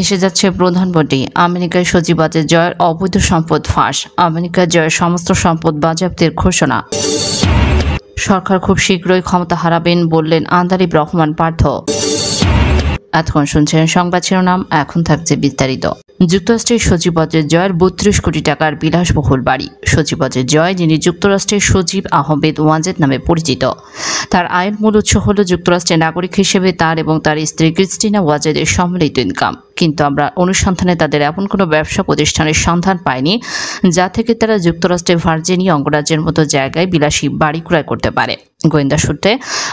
ফেঁসে যাচ্ছে প্রধানমন্ত্রী। আমেরিকায় সচিবাজের জয়ের অবৈধ সম্পদ ফাঁস। আমেরিকার জয়ের সমস্ত সম্পদ বাজেয়াপ্তের ঘোষণা। সরকার খুব শীঘ্রই ক্ষমতা হারাবেন বললেন আন্দালিব রহমান পার্থ। এতক্ষণ শুনছেন সংবাদ শিরোনাম, এখন থাকছে বিস্তারিত। যুক্তরাষ্ট্রের সচিবাজের জয়ের ৩২ কোটি টাকার বিলাসবহুল বাড়ি। সচিবাজের জয়, যিনি যুক্তরাষ্ট্রের সচিব আহমেদ ওয়াজেদ নামে পরিচিত, তার আয়ের মূল উৎস হল যুক্তরাষ্ট্রের নাগরিক হিসেবে তার এবং তার স্ত্রী ক্রিস্টিনা ওয়াজেদের সম্মিলিত ইনকাম। কিন্তু আমরা অনুসন্ধানে তাদের এমন কোনো ব্যবসা প্রতিষ্ঠানের সন্ধান পাইনি যা থেকে তারা যুক্তরাষ্ট্রের ভার্জিনিয়া অঙ্গরাজ্যের মতো জায়গায় বিলাসী বাড়ি ক্রয় করতে পারে। গোয়েন্দা সূত্রে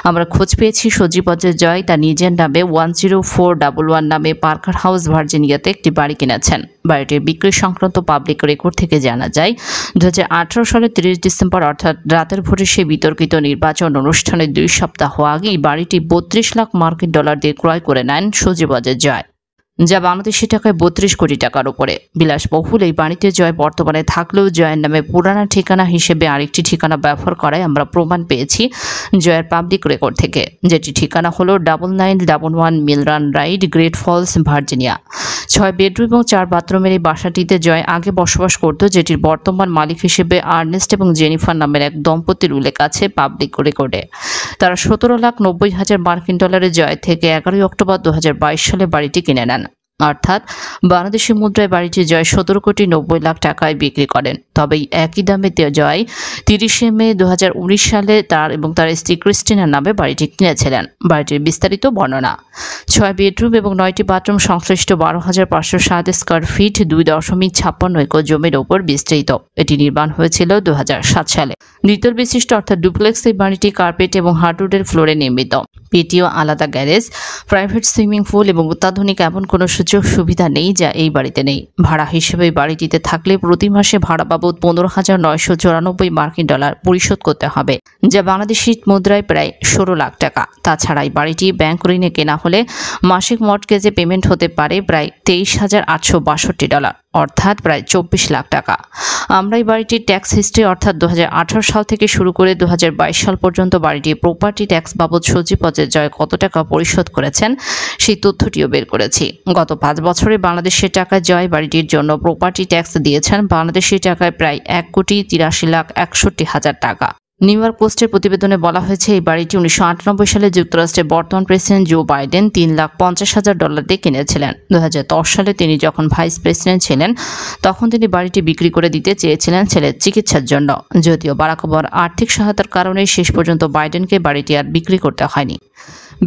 আমরা খোঁজ পেয়েছি সচিবাজের জয় তার নিজের নামে 10411 নামে পার্কার হাউস ভার্জিনিয়াতে একটি বাড়ি কিনেছেন। বাড়িটির বিক্রি সংক্রান্ত পাবলিক রেকর্ড থেকে জানা যায় 2018 সালের 30 ডিসেম্বর অর্থাৎ রাতের ভোরে সেই বিতর্কিত নির্বাচন অনুষ্ঠানের 2 সপ্তাহ আগেই বাড়িটি 32 লাখ মার্কিন ডলার দিয়ে ক্রয় করে নেন সচিবাজের জয়, যা বাংলাদেশি টাকায় 32 কোটি টাকার উপরে। বিলাসবহুল এই বাড়িতে জয় বর্তমানে থাকলেও জয়ের নামে পুরানা ঠিকানা হিসেবে আরেকটি ঠিকানা ব্যবহার করায় আমরা প্রমাণ পেয়েছি জয়ের পাবলিক রেকর্ড থেকে, যেটি ঠিকানা হলো 9911 Millrun ride, Great Falls, Virginia. 6 bedroom এবং 4 বাথরুমের এই বাসাটিতে জয় আগে বসবাস করত, যেটির বর্তমান মালিক হিসেবে আর্নেস্ট এবং জেনিফার নামের এক দম্পতির উল্লেখ আছে পাবলিক রেকর্ডে। তারা 17,90,000 মার্কিন ডলারের জয় থেকে 11 অক্টোবর 2022 সালে বাড়িটি কিনে নেন। অর্থাৎ বাংলাদেশি মুদ্রায় বাড়িটি জয় 17 কোটি 90 লাখ টাকায় বিক্রি করেন। তবে একই দামে জয় 30 মে 2019 সালে তার এবং তার স্ত্রী ক্রিস্টিনার নামে বাড়িটি কিনেছিলেন। বাড়িটির বিস্তারিত বর্ণনা: 6 বেডরুম এবং 9টি বাথরুম সংশ্লিষ্ট 12,507 স্কয়ার ফিট 2.56 একর জমির ওপর বিস্তৃত। এটি নির্মাণ হয়েছিল 2007 সালে। দ্বিতল বিশিষ্ট অর্থাৎ ডুপ্লেক্স এই বাড়িটি কার্পেট এবং হার্ডউডের ফ্লোরে নির্মিত। পেটিও, আলাদা গ্যারেজ, প্রাইভেট সুইমিং পুল এবং অত্যাধুনিক এমন কোনো সুযোগ সুবিধা নেই যা এই বাড়িতে নেই। ভাড়া হিসেবে বাড়িটিতে থাকলে প্রতি মাসে ভাড়া বাবদ 15,994 মার্কিন ডলার পরিশোধ করতে হবে, যা বাংলাদেশি মুদ্রায় প্রায় 16 লাখ টাকা। তাছাড়া এই বাড়িটি ব্যাংক ঋণে কেনা হলে মাসিক মর্টগেজে পেমেন্ট হতে পারে প্রায় 23,862 ডলার, অর্থাৎ প্রায় 24 লাখ টাকা। আমরা এই বাড়িটির ট্যাক্স হিস্ট্রি অর্থাৎ 2018 সাল থেকে শুরু করে 2022 সাল পর্যন্ত বাড়িটির প্রপার্টি ট্যাক্স বাবদ সচিবাজের জয় কত টাকা পরিশোধ করেছেন সেই তথ্যটিও বের করেছি। গত 5 বছরে বাংলাদেশের টাকায় জয় বাড়িটির জন্য প্রপার্টি ট্যাক্স দিয়েছেন বাংলাদেশি টাকায় প্রায় 1,83,61,000 টাকা। নিউ ইয়র্ক পোস্টের প্রতিবেদনে বলা হয়েছে এই বাড়িটি 1998 সালে যুক্তরাষ্ট্রের বর্তমান প্রেসিডেন্ট জো বাইডেন 3,50,000 ডলার দিয়ে কিনেছিলেন। 2010 সালে তিনি যখন ভাইস প্রেসিডেন্ট ছিলেন তখন তিনি বাড়িটি বিক্রি করে দিতে চেয়েছিলেন ছেলের চিকিৎসার জন্য। যদিও বারাক ওবামার আর্থিক সহায়তার কারণে শেষ পর্যন্ত বাইডেনকে বাড়িটি আর বিক্রি করতে হয়নি।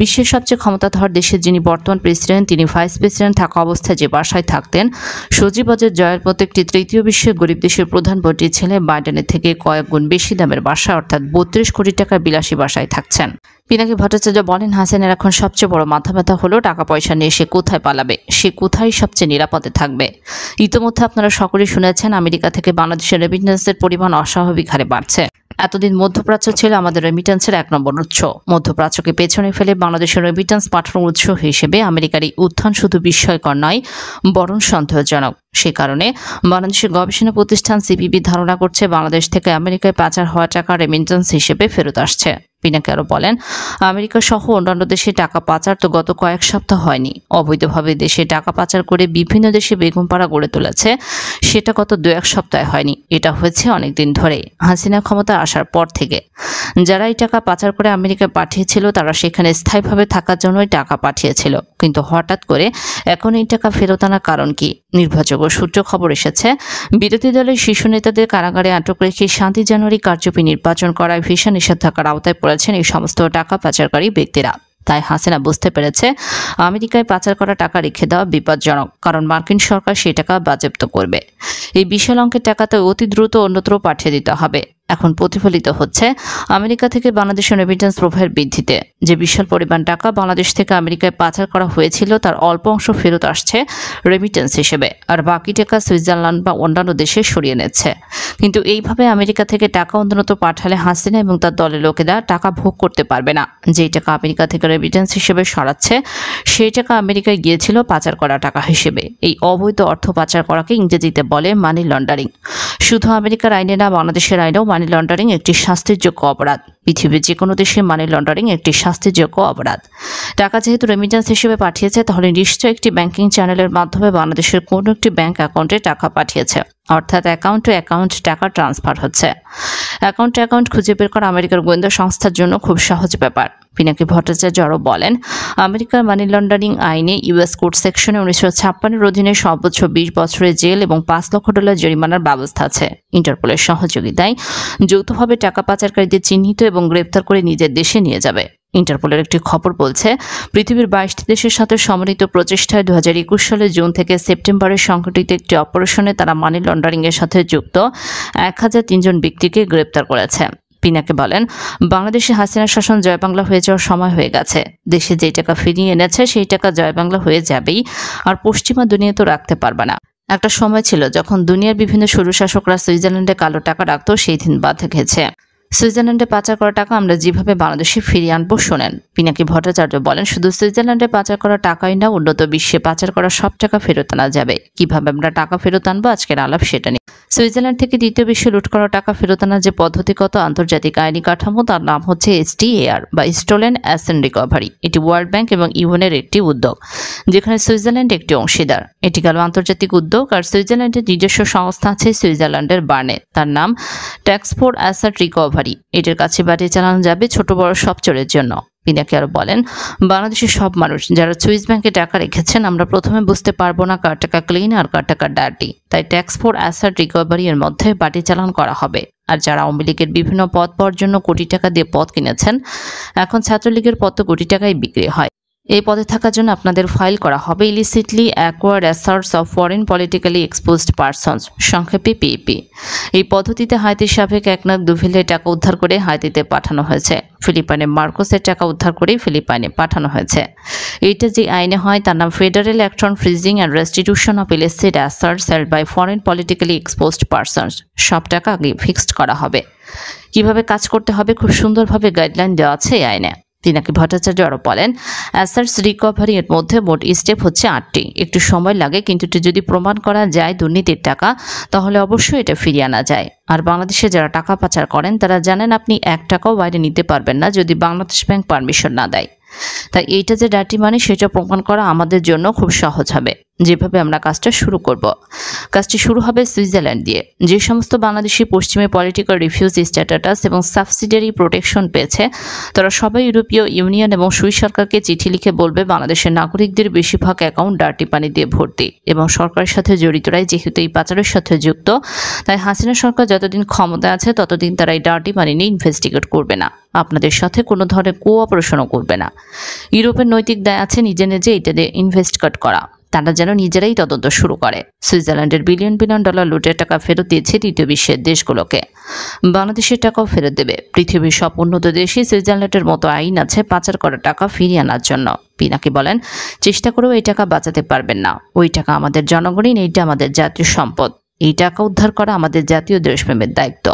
বিশ্বের সবচেয়ে ক্ষমতাধর দেশের যিনি বর্তমান প্রেসিডেন্ট, তিনি ভাইস প্রেসিডেন্ট থাকা অবস্থায় যে বাসায় থাকতেন, সচিবাজের জয়ের মতো একটি তৃতীয় বিশ্বের গরিব দেশের প্রধানমন্ত্রীর ছেলে বাইডেনের থেকে কয়েক গুণ বেশি দামের বাসা অর্থাৎ 32 কোটি টাকার বিলাসী বাসায় থাকছেন। পিনাকি ভট্টাচার্য বলেন, হাসিনার এখন সবচেয়ে বড় মাথা ব্যথা হলো টাকা পয়সা নিয়ে সে কোথায় পালাবে, সে কোথায় সবচেয়ে নিরাপদে থাকবে। ইতিমধ্যে আপনারা সকলেই শুনেছেন আমেরিকা থেকে বাংলাদেশের রেমিটেন্সের পরিমাণ অস্বাভাবিক হারে বাড়ছে। এতদিন মধ্যপ্রাচ্য ছিল আমাদের রেমিটেন্সের 1 নম্বর উৎস। মধ্যপ্রাচ্যকে পেছনে ফেলে বাংলাদেশের রেমিটেন্স পাঠানোর উৎস হিসেবে আমেরিকার এই উত্থান শুধু বিস্ময়কর নয়, বরং সন্দেহজনক। সে কারণে বাংলাদেশের গবেষণা প্রতিষ্ঠান সিপিবি ধারণা করছে বাংলাদেশ থেকে আমেরিকায় পাচার হওয়া টাকা রেমিটেন্স হিসেবে ফেরত আসছে। পিনাকি আরও বলেন, আমেরিকা সহ অন্যান্য দেশে টাকা পাচার তো গত কয়েক সপ্তাহ হয়নি। অবৈধভাবে দেশে টাকা পাচার করে বিভিন্ন দেশে বেগমপাড়া গড়ে তুলেছে, সেটা গত 2-1 সপ্তাহে হয়নি, এটা হয়েছে অনেকদিন ধরে, হাসিনা ক্ষমতা আসার পর থেকে। যারা এই টাকা পাচার করে আমেরিকায় পাঠিয়েছিল তারা সেখানে স্থায়ীভাবে থাকার জন্যই টাকা পাঠিয়েছিল। কিন্তু হঠাৎ করে এখন এই টাকা ফেরত আনার কারণ কি? নির্ভরযোগ্য সূত্র খবর এসেছে, বিরোধী দলের শীর্ষ নেতাদের কারাগারে আটক রেখে 7 জানুয়ারি কারচুপি নির্বাচন করায় ভিসা নিষেধাজ্ঞার আওতায় পড়েছেন এই সমস্ত টাকা পাচারকারী ব্যক্তিরা। তাই হাসিনা বুঝতে পেরেছে আমেরিকায় পাচার করা টাকা রেখে দেওয়া বিপজ্জনক, কারণ মার্কিন সরকার সেই টাকা বাজেয়াপ্ত করবে। এই বিশাল অঙ্কের টাকাতে অতি দ্রুত অন্যত্র পাঠিয়ে দিতে হবে। এখন প্রতিফলিত হচ্ছে আমেরিকা থেকে বাংলাদেশের রেমিটেন্স প্রবাহের বৃদ্ধিতে। যে বিশাল পরিমাণ টাকা বাংলাদেশ থেকে আমেরিকায় পাচার করা হয়েছিল তার অল্প অংশ ফেরত আসছে রেমিটেন্স হিসেবে, আর বাকি টাকা সুইজারল্যান্ড বা অন্যান্য দেশে সরিয়ে নিচ্ছে। কিন্তু এইভাবে আমেরিকা থেকে টাকা অন্যত্র পাঠালে হাসিনা এবং তার দলের লোকেরা টাকা ভোগ করতে পারবে না। যেই টাকা আমেরিকা থেকে রেমিটেন্স হিসেবে সরাচ্ছে সেই টাকা আমেরিকায় গিয়েছিল পাচার করা টাকা হিসেবে। এই অবৈধ অর্থ পাচার করাকে ইংরেজিতে বলে মানি লন্ডারিং। শুধু আমেরিকার আইনে না, বাংলাদেশের আইনেও মানি লন্ডারিং একটি শাস্তিযোগ্য অপরাধ। পৃথিবীর যে কোনো দেশে মানি লন্ডারিং একটি শাস্তিযোগ্য অপরাধ। টাকা যেহেতু রেমিটেন্স হিসেবে পাঠিয়েছে, তাহলে নিশ্চয়ই একটি ব্যাংকিং চ্যানেলের মাধ্যমে বাংলাদেশের কোনো একটি ব্যাংক অ্যাকাউন্টে টাকা পাঠিয়েছে, অর্থাৎ অ্যাকাউন্ট টু অ্যাকাউন্ট টাকা ট্রান্সফার হচ্ছে। অ্যাকাউন্ট টু অ্যাকাউন্ট খুঁজে বের করা আমেরিকার গোয়েন্দা সংস্থার জন্য খুব সহজ ব্যাপার। পিনাকি ভট্টাচার্য আরও বলেন, আমেরিকার মানি লন্ডারিং আইনে ইউএস কোড সেকশনে 1956 অধীনে সর্বোচ্চ 20 বছরের জেল এবং $5 লক্ষ জরিমানার ব্যবস্থা আছে। ইন্টারপোলের সহযোগিতায় যৌথভাবে টাকা পাচারকারীদের চিহ্নিত এবং গ্রেপ্তার করে নিজের দেশে নিয়ে যাবে। ইন্টারপোলের একটি খবর বলছে, পৃথিবীর 22টি দেশের সাথে সমন্বিত প্রচেষ্টায় 2021 সালের জুন থেকে সেপ্টেম্বরে সংঘটিত একটি অপারেশনে তারা মানি লন্ডারিং এর সাথে যুক্ত 1003 জন ব্যক্তিকে গ্রেপ্তার করেছে। পিনাকি বলেন, বাংলাদেশে হাসিনা শাসন জয় বাংলা হয়ে যাওয়ার সময় হয়ে গেছে। দেশে যে টাকা ফিরিয়ে এনেছে সেই টাকা জয় বাংলা হয়ে যাবেই, আর পশ্চিমা দুনিয়া তো রাখতে পারবে না। একটা সময় ছিল যখন দুনিয়ার বিভিন্ন সরু শাসকরা সুইজারল্যান্ডে কালো টাকা রাখত, সেই দিন বাদ গেছে। সুইজারল্যান্ডে পাচার করা টাকা আমরা যেভাবে বাংলাদেশে ফিরিয়ে আনবো শোনেন। পিনাকি ভট্টাচার্য বলেন, শুধু সুইজারল্যান্ডে পাচার করা টাকাই না, উন্নত বিশ্বে পাচার করা সব টাকা ফেরত আনা যাবে। কিভাবে আমরা টাকা ফেরত আনবো আজকের আলাপ সেটা নিয়ে। সুইজারল্যান্ড থেকে দ্বিতীয় বিশ্বে লুট করা টাকা ফেরত আনার যে পদ্ধতিগত আন্তর্জাতিক আইনি কাঠামো, তার নাম হচ্ছে STAR বা স্টোলেন অ্যাসেট রিকভারি। এটি ওয়ার্ল্ড ব্যাংক এবং ইউএনের একটি উদ্যোগ, যেখানে সুইজারল্যান্ড একটি অংশীদার। এটি গেল আন্তর্জাতিক উদ্যোগ। আর সুইজারল্যান্ডের নিজস্ব সংস্থা আছে সুইজারল্যান্ডের বার্নে, তার নাম ট্যাক্স ফর অ্যাসেট রিকভারি। এটার কাছে বাড়িয়ে চালানো যাবে ছোট বড় সব চোরের জন্য। পিনাকি আরো বলেন, বাংলাদেশের সব মানুষ যারা সুইস ব্যাংকে টাকা রেখেছেন, আমরা প্রথমে বুঝতে পারবো না কার টাকা ক্লিন আর কার টাকা ডার্টি। তাই ট্যাক্স ফর অ্যাসেট রিকভারি এর মধ্যে বাড়ি চালান করা হবে। আর যারা আওয়ামী লীগের বিভিন্ন পদ পাওয়ার জন্য কোটি টাকা দিয়ে পদ কিনেছেন, এখন ছাত্রলীগের পদ তো কোটি টাকায় বিক্রি হয়। এই পদে থাকার জন্য আপনাদের ফাইল করা হবে illicitly acquired assets of foreign politically exposed persons, সংক্ষেপে পিপি। এই পদ্ধতিতে হাইতির সাবেক একনাথ দুভিলের টাকা উদ্ধার করে হাইতিতে পাঠানো হয়েছে। ফিলিপাইনে মার্কোসের টাকা উদ্ধার করে ফিলিপাইনে পাঠানো হয়েছে। এইটা যে আইনে হয় তার নাম Federal Act on Freezing and Restitution of Illicit Assets Held by Foreign politically exposed Persons. সব টাকা আগে ফিক্সড করা হবে। কিভাবে কাজ করতে হবে খুব সুন্দরভাবে গাইডলাইন দেওয়া আছে এই আইনে। পিনাকি ভট্টাচার্য আরো বলেন, অ্যাসার্টস রিকভারি এর মধ্যে মোট স্টেপ হচ্ছে 8টি। একটু সময় লাগে, কিন্তু এটা যদি প্রমাণ করা যায় দুর্নীতির টাকা, তাহলে অবশ্যই এটা ফিরিয়ে আনা যায়। আর বাংলাদেশে যারা টাকা পাচার করেন তারা জানেন আপনি 1 টাকাও বাইরে নিতে পারবেন না যদি বাংলাদেশ ব্যাংক পারমিশন না দেয়। তাই এইটা যে ডার্টি মানি সেটা প্রমাণ করা আমাদের জন্য খুব সহজ হবে। যেভাবে আমরা কাজটা শুরু করব, কাজটি শুরু হবে সুইজারল্যান্ড দিয়ে। যে সমস্ত বাংলাদেশি পশ্চিমে পলিটিক্যাল রিফিউজি স্ট্যাটাস এবং সাবসিডিয়ারি প্রোটেকশন পেয়েছে, তারা সবাই ইউরোপীয় ইউনিয়ন এবং সুইস সরকারকে চিঠি লিখে বলবে বাংলাদেশের নাগরিকদের বেশিরভাগ অ্যাকাউন্ট ডার্টি পানি দিয়ে ভর্তি এবং সরকারের সাথে জড়িতরাই যেহেতু এই পাচারের সাথে যুক্ত, তাই হাসিনা সরকার যতদিন ক্ষমতায় আছে ততদিন তারা এই ডার্টি পানি নিয়ে ইনভেস্টিগেট করবে না, আপনাদের সাথে কোনো ধরনের কোঅপারেশনও করবে না। ইউরোপের নৈতিক দায় আছে নিজে নিজে এটা দিয়ে ইনভেস্টিগেট করা। তারা যেন নিজেরাই তদন্ত শুরু করে। সুইজারল্যান্ডের বিলিয়ন বিলিয়ন ডলার লুটের টাকা ফেরত দিয়েছে দ্বিতীয় বিশ্বের দেশগুলোকে, বাংলাদেশের টাকাও ফেরত দেবে। পৃথিবীর সব উন্নত দেশে সুইজারল্যান্ডের মতো আইন আছে পাচার করা টাকা ফিরিয়ে আনার জন্য। পিনাকি বলেন, চেষ্টা করেও এই টাকা বাঁচাতে পারবেন না। ওই টাকা আমাদের জনগণই, এইটা আমাদের জাতীয় সম্পদ। এই টাকা উদ্ধার করা আমাদের জাতীয় দেশপ্রেমের দায়িত্ব।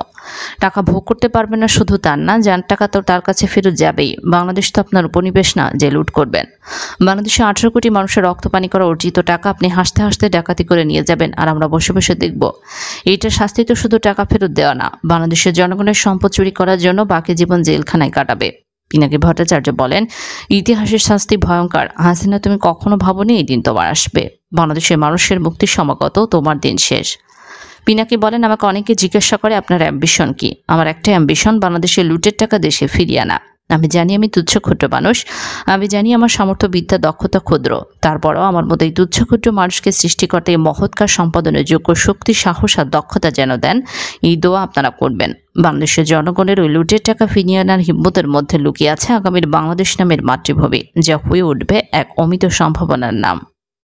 টাকা ভোগ করতে পারবেন না শুধু তার না, যার টাকা তো তার কাছে ফেরত যাবেই। বাংলাদেশ তো আপনার উপনিবেশ না যে লুট করবেন। বাংলাদেশে 18 কোটি মানুষের রক্ত পানি করা অর্জিত টাকা আপনি হাসতে হাসতে ডাকাতি করে নিয়ে যাবেন, আর আমরা বসে বসে দেখব। এইটার শাস্তি তো শুধু টাকা ফেরত দেওয়া না, বাংলাদেশের জনগণের সম্পদ চুরি করার জন্য বাকি জীবন জেলখানায় কাটাবে। পিনাকি ভট্টাচার্য বলেন, ইতিহাসের শাস্তি ভয়ঙ্কর। হাসিনা, তুমি কখনো ভাবনি এই দিন তোমার আসবে। বাংলাদেশের মানুষের মুক্তি সমাগত, তোমার দিন শেষ। পিনাকি বলেন, আমাকে অনেকে জিজ্ঞাসা করে আপনার অ্যাম্বিশন কি। আমার একটা অ্যাম্বিশন বাংলাদেশের লুটের টাকা দেশে ফিরিয়ে আনা। আমি জানি আমি তুচ্ছ ক্ষুদ্র মানুষ, আমি জানি আমার সামর্থ্য, বিদ্যা, দক্ষতা ক্ষুদ্র। তারপরও আমার মতো এই তুচ্ছ ক্ষুদ্র মানুষকে সৃষ্টিকর্তা এই মহৎ কাজ সম্পাদনের যোগ্য শক্তি, সাহস আর দক্ষতা যেন দেন, এই দোয়া আপনারা করবেন। বাংলাদেশের জনগণের ওই লুটের টাকা ফিরিয়ে আনার হিম্মতের মধ্যে লুকিয়ে আছে আগামীর বাংলাদেশ নামের মাতৃভূমি, যা হয়ে উঠবে এক অমিত সম্ভাবনার নাম।